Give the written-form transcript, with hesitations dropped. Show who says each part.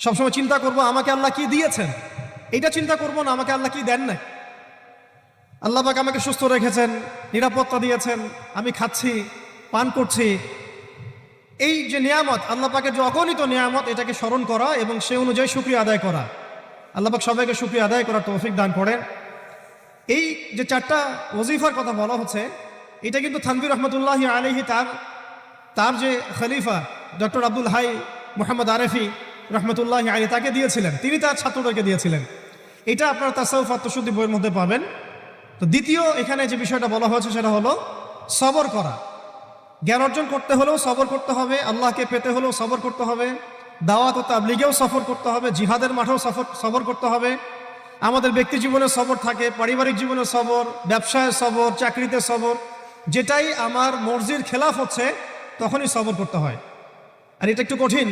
Speaker 1: সবসময় চিন্তা করব আমাকে আল্লাহ কি দিয়েছেন, এটা চিন্তা করব না আমাকে আল্লাহ কি দেন নাই। আল্লাহ পাক আমাকে সুস্থ রেখেছেন, নিরাপত্তা দিয়েছেন, আমি খাচ্ছি, পান করছি। এই যে নিয়ামত, আল্লাহ পাকের যে অগণিত নিয়ামত, এটাকে স্মরণ করা এবং সে অনুযায়ী শুকরিয়া আদায় করা। আল্লাহ পাক সবাইকে শুকরিয়া আদায় করার তৌফিক দান করেন। এই যে 4টা ওজিফার কথা বলা হচ্ছে, এটা কিন্তু থানভী রহমতুল্লাহি আলাইহি তার যে খলিফা ডক্টর আব্দুল হাই মুহাম্মদ আরেফি রহমতুল্লাহি আলাইহি তাকে দিয়েছিলেন, তিনি তার ছাত্রদেরকে দিয়েছিলেন। এটা আপনারা তাসাউফ আত্মশুদ্ধি বইয়ের মধ্যে পাবেন। তো দ্বিতীয় এখানে যে বিষয়টা বলা হয়েছে সেটা হলো সবর করা। জ্ঞান অর্জন করতে হলেও সবর করতে হবে, আল্লাহকে পেতে হলেও সবর করতে হবে, দাওয়াত ও তাবলীগেও সফর করতে হবে, জিহাদের মাঠেও সবর করতে হবে। আমাদের ব্যক্তি জীবনে সবর থাকে, পারিবারিক জীবনে সবর, ব্যবসায় সবর, চাকরিতে সবর। যেটাই আমার মর্জির খেলাফ হচ্ছে তখনই সবর করতে হয়। আর এটা একটু কঠিন,